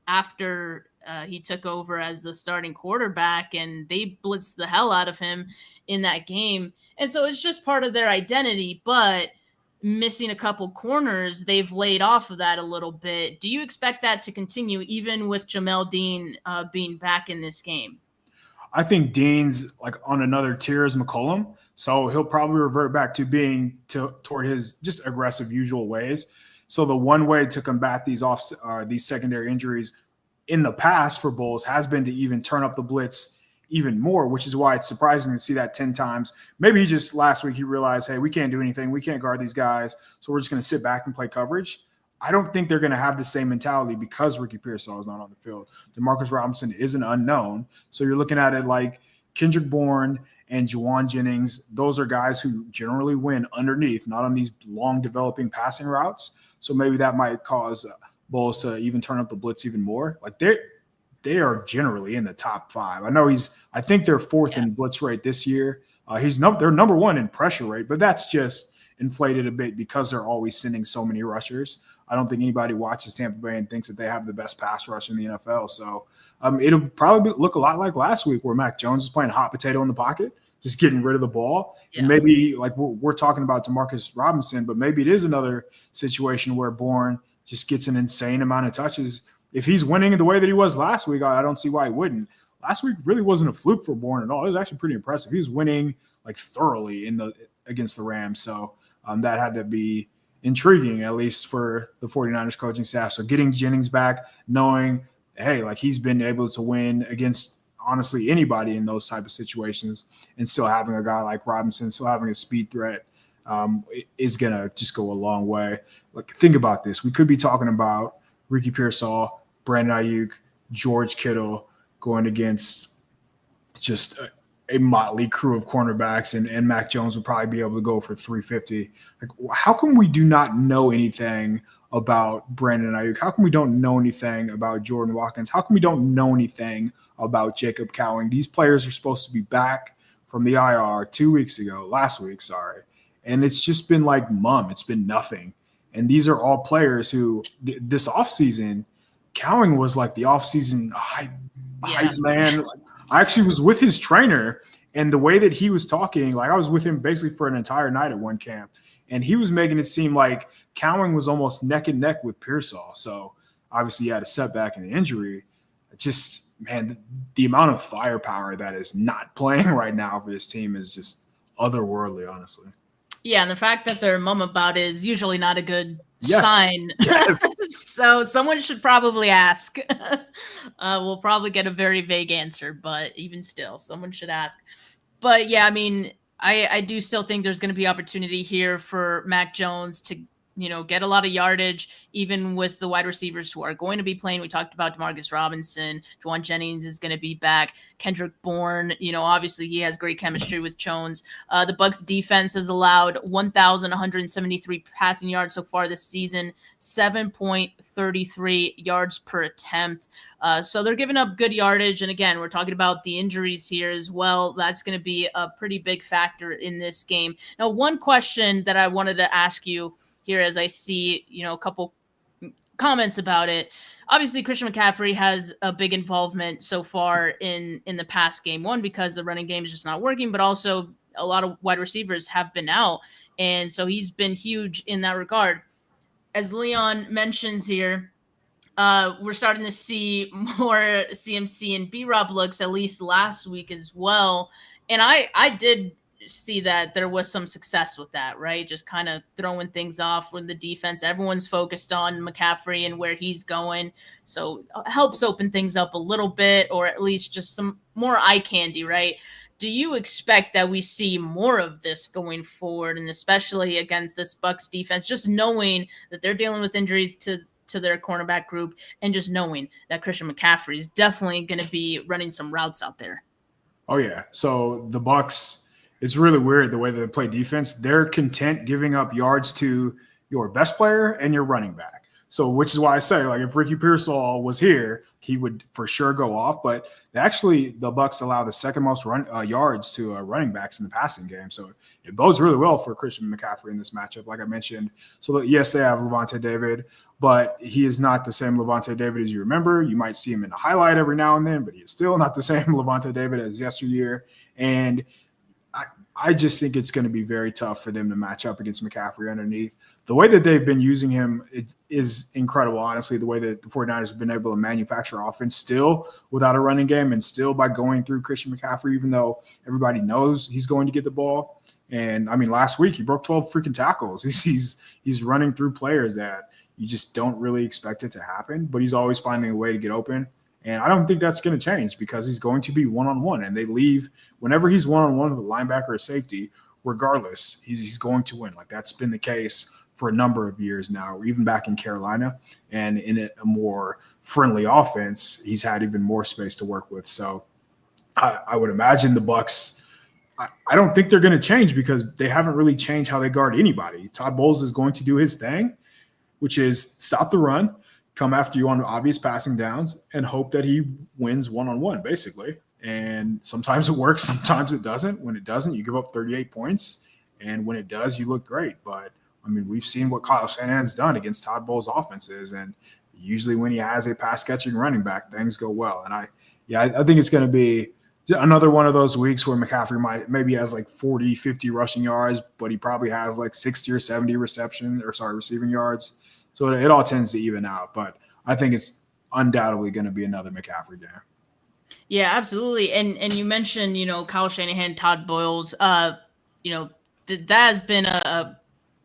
after he took over as the starting quarterback, and they blitzed the hell out of him in that game. And so it's just part of their identity, but missing a couple corners, they've laid off of that a little bit. Do you expect that to continue even with Jamel Dean being back in this game? I think Dean's on another tier as McCollum, so he'll probably revert back to being toward his just aggressive usual ways. So the one way to combat these secondary injuries in the past for Bowles has been to even turn up the blitz even more, which is why it's surprising to see that 10 times. Maybe he just last week he realized, hey, we can't do anything. We can't guard these guys. So we're just going to sit back and play coverage. I don't think they're going to have the same mentality because Ricky Pearsall is not on the field. DeMarcus Robinson is an unknown. So you're looking at it like Kendrick Bourne and Juwan Jennings. Those are guys who generally win underneath, not on these long developing passing routes. So maybe that might cause Bowles to even turn up the blitz even more. Like they are generally in the top 5. I think they're 4th in blitz rate this year. They're number 1 in pressure rate, but that's just inflated a bit because they're always sending so many rushers. I don't think anybody watches Tampa Bay and thinks that they have the best pass rush in the NFL. So it'll probably look a lot like last week where Mac Jones is playing hot potato in the pocket, just getting rid of the ball. Yeah. And maybe like we're talking about DeMarcus Robinson, but maybe it is another situation where Bourne just gets an insane amount of touches. If he's winning the way that he was last week, I don't see why he wouldn't. Last week really wasn't a fluke for Bourne at all. It was actually pretty impressive. He was winning like thoroughly against the Rams. So that had to be intriguing, at least for the 49ers coaching staff. So getting Jennings back, knowing, hey, like he's been able to win against honestly anybody in those type of situations, and still having a guy like Robinson, still having a speed threat is going to just go a long way. Like, think about this. We could be talking about Ricky Pearsall, Brandon Ayuk, George Kittle going against just a motley crew of cornerbacks, and Mac Jones would probably be able to go for 350. Like, how come we do not know anything about Brandon Ayuk? How come we don't know anything about Jordan Watkins? How come we don't know anything about Jacob Cowing? These players are supposed to be back from the IR last week, and it's just been like it's been nothing. And these are all players who this offseason, Cowing was like the offseason hype man. I actually was with his trainer, and the way that he was talking, like I was with him basically for an entire night at one camp, and he was making it seem like Cowing was almost neck and neck with Pearsall. So obviously he had a setback and an injury. Just, man, the amount of firepower that is not playing right now for this team is just otherworldly, honestly. Yeah, and the fact that they're mum about it is usually not a good sign. Yes. So someone should probably ask. We'll probably get a very vague answer, but even still, someone should ask. But yeah, I mean, I do still think there's going to be opportunity here for Mac Jones to, get a lot of yardage, even with the wide receivers who are going to be playing. We talked about DeMarcus Robinson. Juwan Jennings is going to be back. Kendrick Bourne, obviously he has great chemistry with Jones. The Bucs defense has allowed 1,173 passing yards so far this season, 7.33 yards per attempt. So they're giving up good yardage. And again, we're talking about the injuries here as well. That's going to be a pretty big factor in this game. Now, one question that I wanted to ask you here, as I see, a couple comments about it. Obviously, Christian McCaffrey has a big involvement so far in the pass game. One, because the running game is just not working, but also a lot of wide receivers have been out. And so he's been huge in that regard. As Leon mentions here, we're starting to see more CMC and B-Rob looks, at least last week as well. And I did see that there was some success with that, right? Just kind of throwing things off with the defense. Everyone's focused on McCaffrey and where he's going. So it helps open things up a little bit, or at least just some more eye candy, right? Do you expect that we see more of this going forward, and especially against this Bucs defense, just knowing that they're dealing with injuries to their cornerback group, and just knowing that Christian McCaffrey is definitely going to be running some routes out there? Oh, yeah. So the Bucs, it's really weird the way that they play defense. They're content giving up yards to your best player and your running back. So, which is why I say, like, if Ricky Pearsall was here, he would for sure go off. But the Bucs allow the second most yards to running backs in the passing game. So it bodes really well for Christian McCaffrey in this matchup, like I mentioned. So yes, they have Levante David, but he is not the same Levante David as you remember. You might see him in the highlight every now and then, but he is still not the same Levante David as yesteryear. And I just think it's going to be very tough for them to match up against McCaffrey underneath. The way that they've been using him is incredible, honestly, the way that the 49ers have been able to manufacture offense still without a running game and still by going through Christian McCaffrey, even though everybody knows he's going to get the ball. And, I mean, last week he broke 12 freaking tackles. He's running through players that you just don't really expect it to happen, but he's always finding a way to get open. And I don't think that's going to change because he's going to be one-on-one. And they leave whenever he's one-on-one with a linebacker or safety, regardless, he's going to win. Like that's been the case for a number of years now, even back in Carolina. And in a more friendly offense, he's had even more space to work with. So I would imagine the Bucs, I don't think they're going to change because they haven't really changed how they guard anybody. Todd Bowles is going to do his thing, which is stop the run, come after you on obvious passing downs, and hope that he wins one-on-one, basically. And sometimes it works, sometimes it doesn't. When it doesn't, you give up 38 points. And when it does, you look great. But, I mean, we've seen what Kyle Shanahan's done against Todd Bowles' offenses. And usually when he has a pass-catching running back, things go well. And I think it's going to be another one of those weeks where McCaffrey maybe has like 40, 50 rushing yards, but he probably has like 60 or 70 receiving yards. So it all tends to even out. But I think it's undoubtedly going to be another McCaffrey day. Yeah, absolutely. And you mentioned, Kyle Shanahan, Todd Bowles, that has been a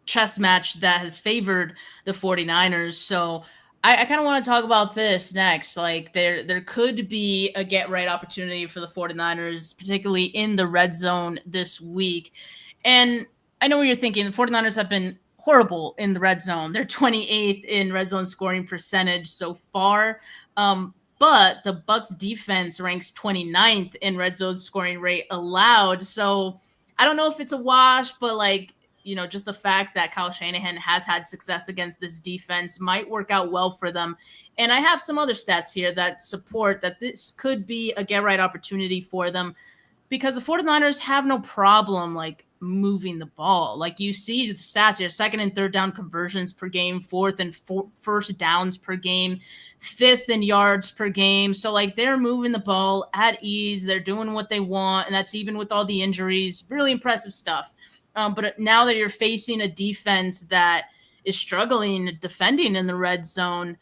chess match that has favored the 49ers. So I kind of want to talk about this next. Like there could be a get right opportunity for the 49ers, particularly in the red zone this week. And I know what you're thinking. The 49ers have been horrible in the red zone. They're 28th in red zone scoring percentage so far. But the Bucs defense ranks 29th in red zone scoring rate allowed. So I don't know if it's a wash, but just the fact that Kyle Shanahan has had success against this defense might work out well for them. And I have some other stats here that support that this could be a get right opportunity for them because the 49ers have no problem moving the ball. Like you see the stats here, second and third down conversions per game, fourth and first downs per game, fifth in yards per game. So they're moving the ball at ease. They're doing what they want. And that's even with all the injuries, really impressive stuff. But now that you're facing a defense that is struggling defending in the red zone,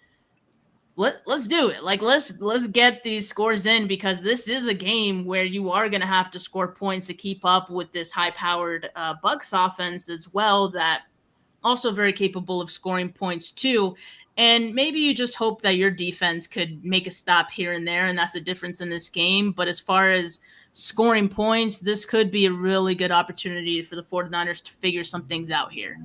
let's do it. Let's get these scores in because this is a game where you are going to have to score points to keep up with this high-powered Bucs offense as well that also very capable of scoring points too. And maybe you just hope that your defense could make a stop here and there, and that's the difference in this game. But as far as scoring points, this could be a really good opportunity for the 49ers to figure some things out here.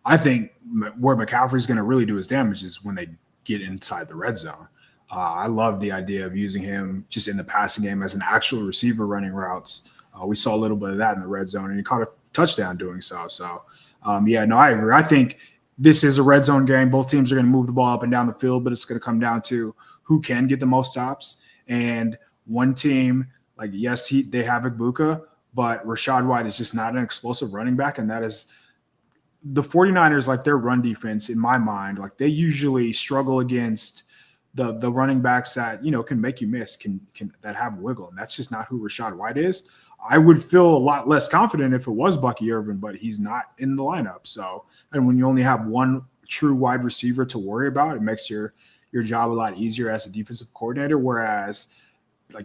I think where McCaffrey's going to really do his damage is when they get inside the red zone. I love the idea of using him just in the passing game as an actual receiver running routes. We saw a little bit of that in the red zone, and he caught a touchdown doing so. So, I agree. I think this is a red zone game. Both teams are going to move the ball up and down the field, but it's going to come down to who can get the most stops. And one team – yes, they have Igbuka, but Rachaad White is just not an explosive running back, and that is the 49ers, their run defense, in my mind, they usually struggle against the running backs that, can make you miss, can that have wiggle, and that's just not who Rachaad White is. I would feel a lot less confident if it was Bucky Irvin, but he's not in the lineup. So, and when you only have one true wide receiver to worry about, it makes your job a lot easier as a defensive coordinator, whereas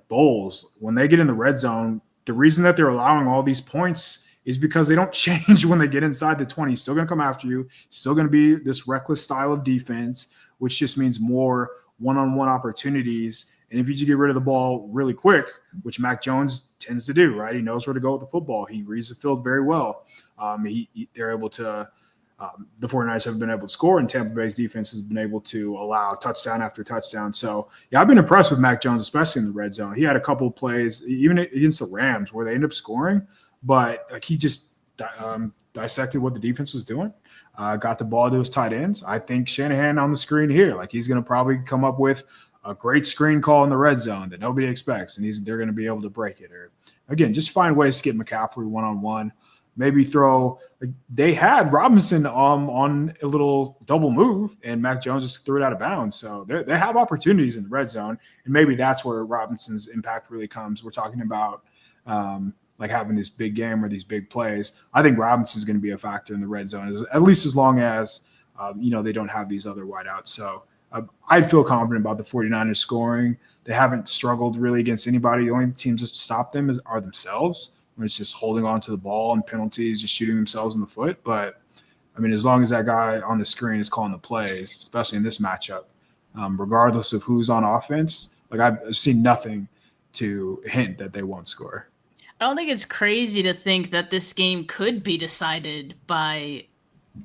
Bowles, when they get in the red zone, the reason that they're allowing all these points is because they don't change when they get inside the 20. He's still going to come after you. Still going to be this reckless style of defense, which just means more one-on-one opportunities. And if you just get rid of the ball really quick, which Mac Jones tends to do, right? He knows where to go with the football. He reads the field very well. They're able to the 49ers have been able to score, and Tampa Bay's defense has been able to allow touchdown after touchdown. So, I've been impressed with Mac Jones, especially in the red zone. He had a couple of plays, even against the Rams, where they ended up scoring, but he just dissected what the defense was doing, got the ball to his tight ends. I think Shanahan on the screen here, he's going to probably come up with a great screen call in the red zone that nobody expects, and they're going to be able to break it. Or, again, just find ways to get McCaffrey one-on-one. Maybe throw – they had Robinson on a little double move, and Mac Jones just threw it out of bounds. So they have opportunities in the red zone, and maybe that's where Robinson's impact really comes. We're talking about having this big game or these big plays. I think Robinson's going to be a factor in the red zone, at least as long as they don't have these other wideouts. So I'd feel confident about the 49ers scoring. They haven't struggled really against anybody. The only teams that stop them are themselves. When it's just holding on to the ball and penalties, just shooting themselves in the foot. But, as long as that guy on the screen is calling the plays, especially in this matchup, regardless of who's on offense, Like I've seen nothing to hint that they won't score. I don't think it's crazy to think that this game could be decided by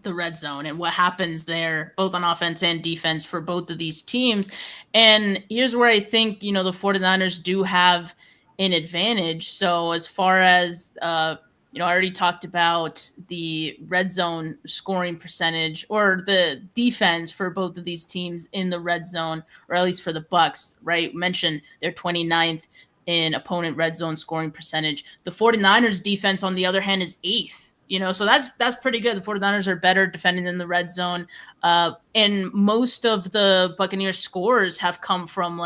the red zone and what happens there, both on offense and defense for both of these teams. And here's where I think, the 49ers do have an advantage. So as far as, I already talked about the red zone scoring percentage or the defense for both of these teams in the red zone, or at least for the Bucs, right? Mentioned they're 29th in opponent red zone scoring percentage. The 49ers defense, on the other hand, is 8th. So that's pretty good. The 49ers are better defending in the red zone. And most of the Buccaneers scores have come from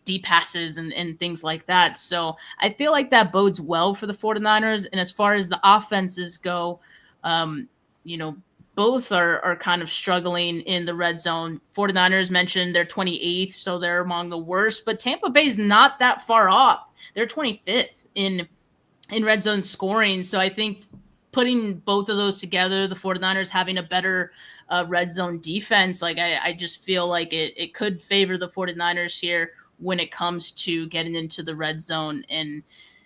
deep passes and things like that. So I feel like that bodes well for the 49ers. And as far as the offenses go, both are kind of struggling in the red zone. 49ers mentioned they're 28th, so they're among the worst. But Tampa Bay is not that far off. They're 25th in red zone scoring. So I think putting both of those together, the 49ers having a better red zone defense, I just feel like it could favor the 49ers here when it comes to getting into the red zone and,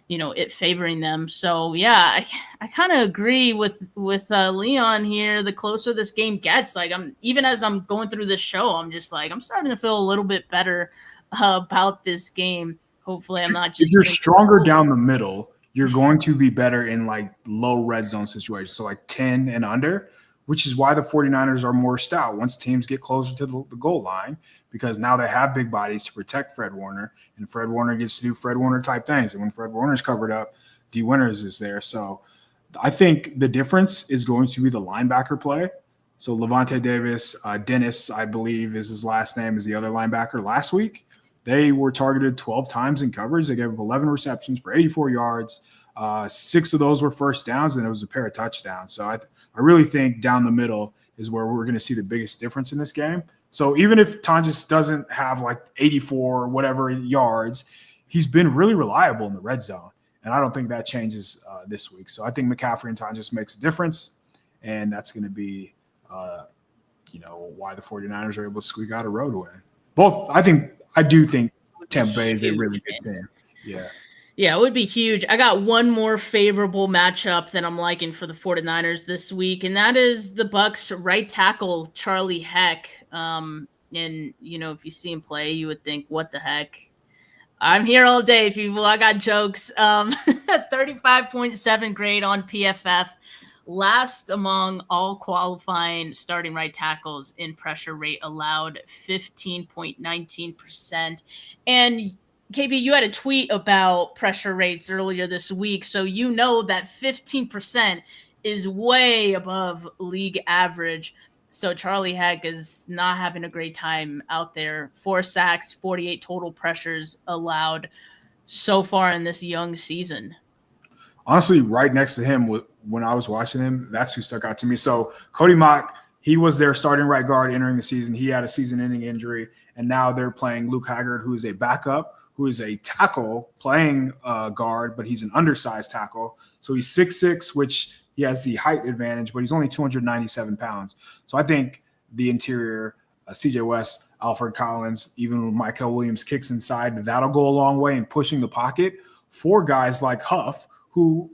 it favoring them. So, yeah, I kind of agree with Leon here. The closer this game gets, even as I'm going through this show, I'm just I'm starting to feel a little bit better about this game. Hopefully I'm not just. If you're stronger down the middle, you're going to be better in low red zone situations. So 10 and under, which is why the 49ers are more stout once teams get closer to the goal line, because now they have big bodies to protect Fred Warner, and Fred Warner gets to do Fred Warner type things. And when Fred Warner's covered up, D. Winters is there. So I think the difference is going to be the linebacker play. So Levante Davis, Dennis, I believe is his last name, is the other linebacker last week. They were targeted 12 times in coverage. They gave up 11 receptions for 84 yards. 6 of those were first downs, and it was a pair of touchdowns. So I really think down the middle is where we're going to see the biggest difference in this game. So even if Tonjes doesn't have 84 or whatever yards, he's been really reliable in the red zone. And I don't think that changes this week. So I think McCaffrey and Tonjes makes a difference, and that's going to be why the 49ers are able to squeak out a road win. I do think Tampa Bay is a really good team. Yeah. Yeah, it would be huge. I got one more favorable matchup that I'm liking for the 49ers this week, and that is the Bucs right tackle, Charlie Heck. And, if you see him play, you would think, what the heck? I'm here all day, people. I got jokes. 35.7 grade on PFF. Last among all qualifying starting right tackles in pressure rate allowed, 15.19%. And KB, you had a tweet about pressure rates earlier this week, so that 15% is way above league average. So Charlie Heck is not having a great time out there. 4 sacks, 48 total pressures allowed so far in this young season. Honestly, right next to him, when I was watching him, that's who stuck out to me. So Cody Mock, he was their starting right guard entering the season. He had a season-ending injury, and now they're playing Luke Haggard, who is a backup, who is a tackle playing guard, but he's an undersized tackle. So he's 6'6", which he has the height advantage, but he's only 297 pounds. So I think the interior, C.J. West, Alfred Collins, even when Michael Williams kicks inside, that'll go a long way in pushing the pocket for guys like Huff, who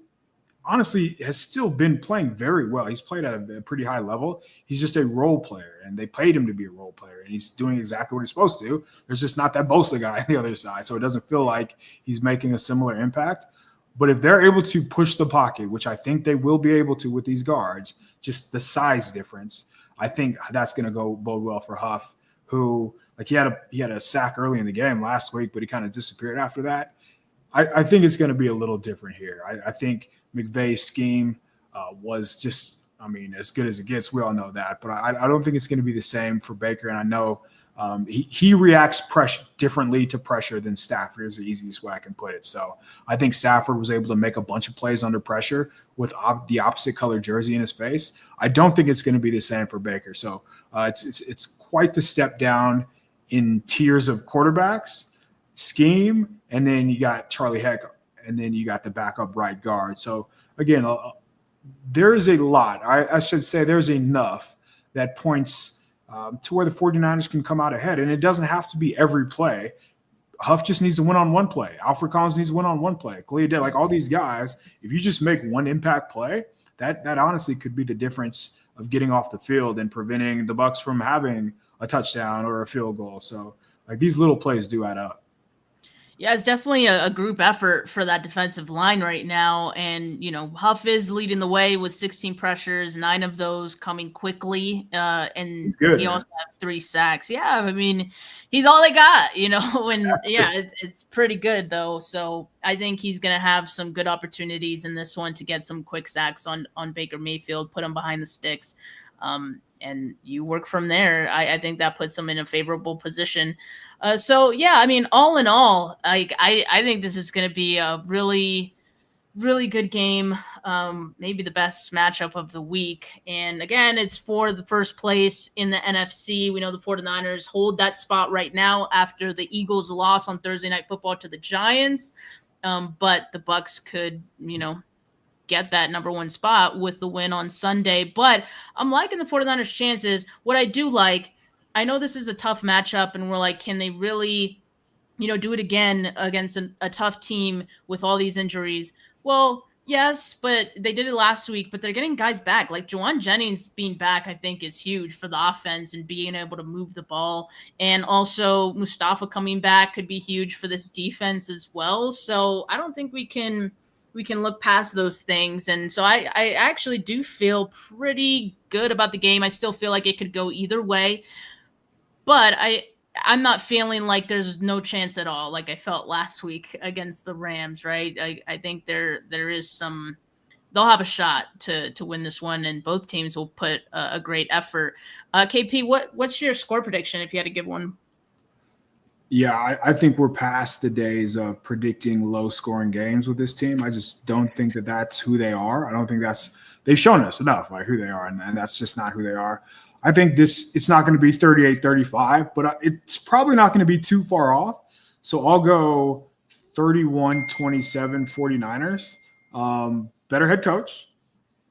honestly has still been playing very well. He's played at a pretty high level. He's just a role player, and they paid him to be a role player, and he's doing exactly what he's supposed to. There's just not that Bosa guy on the other side, so it doesn't feel like he's making a similar impact. But if they're able to push the pocket, which I think they will be able to with these guards, just the size difference, I think that's going to bode well for Huff, who he had a sack early in the game last week, but he kind of disappeared after that. I think it's going to be a little different here. I think McVay's scheme was just, as good as it gets. We all know that. But I don't think it's going to be the same for Baker. And I know he reacts differently to pressure than Stafford is the easiest way I can put it. So I think Stafford was able to make a bunch of plays under pressure with the opposite color jersey in his face. I don't think it's going to be the same for Baker. So it's quite the step down in tiers of quarterbacks, scheme, and then you got Charlie Heck, and then you got the backup right guard. So again, there is a lot. I should say there's enough that points to where the 49ers can come out ahead. And it doesn't have to be every play. Huff just needs to win on one play. Alfred Collins needs to win on one play. Khalil Day, like all these guys, if you just make one impact play, that honestly could be the difference of getting off the field and preventing the Bucs from having a touchdown or a field goal. So like these little plays do add up. Yeah, it's definitely a group effort for that defensive line right now. And, Huff is leading the way with 16 pressures, 9 of those coming quickly. And he also has 3 sacks. Yeah, I mean, he's all they got, and it's pretty good, though. So I think he's going to have some good opportunities in this one to get some quick sacks on Baker Mayfield, put him behind the sticks. And you work from there. I think that puts them in a favorable position. I mean, all in all, I think this is going to be a really, really good game. Maybe the best matchup of the week. And again, it's for the first place in the NFC. We know the 49ers hold that spot right now after the Eagles loss on Thursday Night Football to the Giants. But the Bucs could, get that number 1 spot with the win on Sunday. But I'm liking the 49ers chances. What I do like, I know this is a tough matchup and we're like, can they really, do it again against a tough team with all these injuries? Well, yes, but they did it last week, but they're getting guys back. Like Juwan Jennings being back, I think is huge for the offense and being able to move the ball. And also Mustafa coming back could be huge for this defense as well. So I don't think we can look past those things. And so I actually do feel pretty good about the game. I still feel like it could go either way, but I'm not feeling like there's no chance at all, like I felt last week against the Rams, right? I think there is some – they'll have a shot to win this one, and both teams will put a great effort. KP, what's your score prediction if you had to give one? Yeah, I think we're past the days of predicting low-scoring games with this team. I just don't think that that's who they are. I don't think they've shown us enough like who they are, and that's just not who they are. I think it's not going to be 38-35, but it's probably not going to be too far off. So I'll go 31-27 49ers. Better head coach.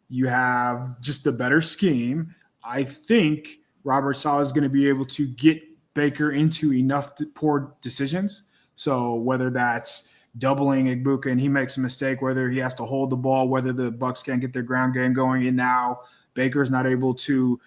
You have just a better scheme. I think Robert Saleh is going to be able to get Baker into enough poor decisions. So whether that's doubling Igbuka and he makes a mistake, whether he has to hold the ball, whether the Bucs can't get their ground game going, and now Baker's not able to,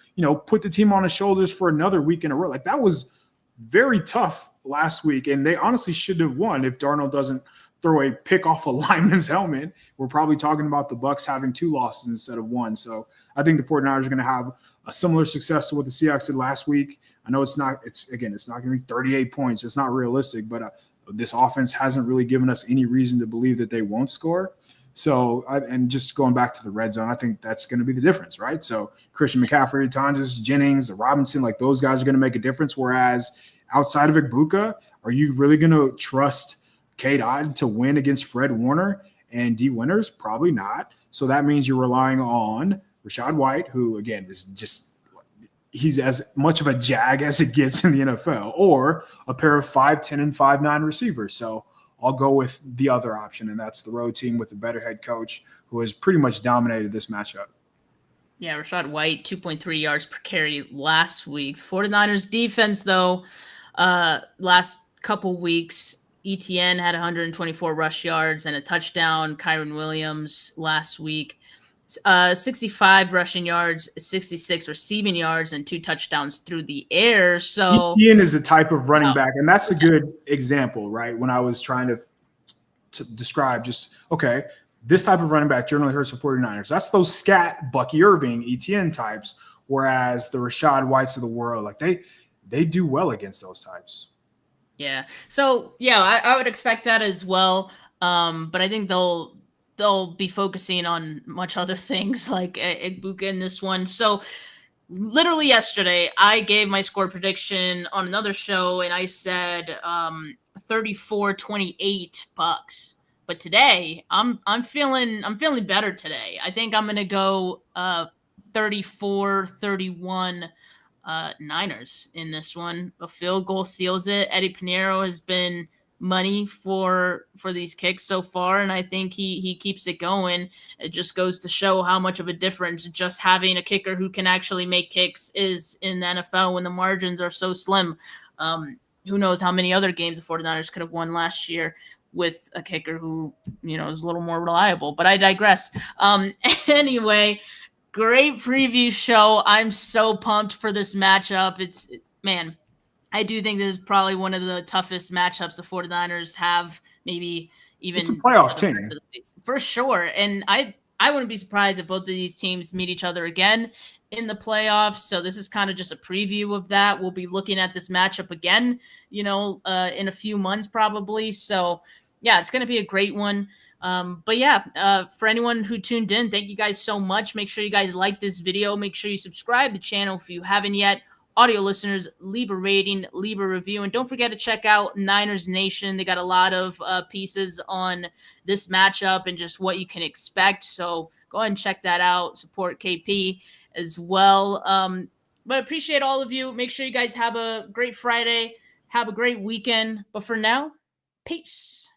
put the team on his shoulders for another week in a row. Like that was very tough last week, and they honestly should have won if Darnold doesn't throw a pick off a lineman's helmet. We're probably talking about the Bucs having 2 losses instead of 1. So I think the 49ers are going to have a similar success to what the Seahawks did last week. I know it's not going to be 38 points. It's not realistic, but this offense hasn't really given us any reason to believe that they won't score. So, and just going back to the red zone, I think that's going to be the difference, right? So Christian McCaffrey, Tonjes, Jennings, Robinson, like those guys are going to make a difference. Whereas outside of Igbuka, are you really going to trust Cade Otton to win against Fred Warner and D. Winters? Probably not. So that means you're relying on Rachaad White, who, again, is just – he's as much of a jag as it gets in the NFL, or a pair of 5'10 and 5'9 receivers. So I'll go with the other option, and that's the road team with a better head coach who has pretty much dominated this matchup. Yeah, Rachaad White, 2.3 yards per carry last week. 49ers defense, though, last couple weeks, ETN had 124 rush yards and a touchdown. Kyron Williams last week, 65 rushing yards, 66 receiving yards, and 2 touchdowns through the air. So ETN is a type of running back, and that's a good example, right? When I was trying to describe just, okay, this type of running back generally hurts the 49ers. That's those scat Bucky Irving, ETN types, whereas the Rachaad Whites of the world, like they do well against those types. Yeah. So, yeah, I would expect that as well. But I think they'll be focusing on much other things like Igbuka in this one. So literally yesterday, I gave my score prediction on another show, and I said 34-28 Bucs. But today, I'm feeling better today. I think I'm going to go 34-31 Niners in this one. A field goal seals it. Eddie Pinheiro has been money for these kicks so far, and I think he keeps it going. It just goes to show how much of a difference just having a kicker who can actually make kicks is in the NFL when the margins are so slim. who knows how many other games the 49ers could have won last year with a kicker who, is a little more reliable. But I digress. Anyway, great preview show. I'm so pumped for this matchup. Man, I do think this is probably one of the toughest matchups the 49ers have, maybe even it's a playoff team. For sure. And I wouldn't be surprised if both of these teams meet each other again in the playoffs. So this is kind of just a preview of that. We'll be looking at this matchup again, in a few months probably. So yeah, it's going to be a great one. But yeah, for anyone who tuned in, thank you guys so much. Make sure you guys like this video. Make sure you subscribe to the channel if you haven't yet. Audio listeners, leave a rating, leave a review, and don't forget to check out Niners Nation. They got a lot of pieces on this matchup and just what you can expect. So go ahead and check that out. Support KP as well. But appreciate all of you. Make sure you guys have a great Friday. Have a great weekend. But for now, peace.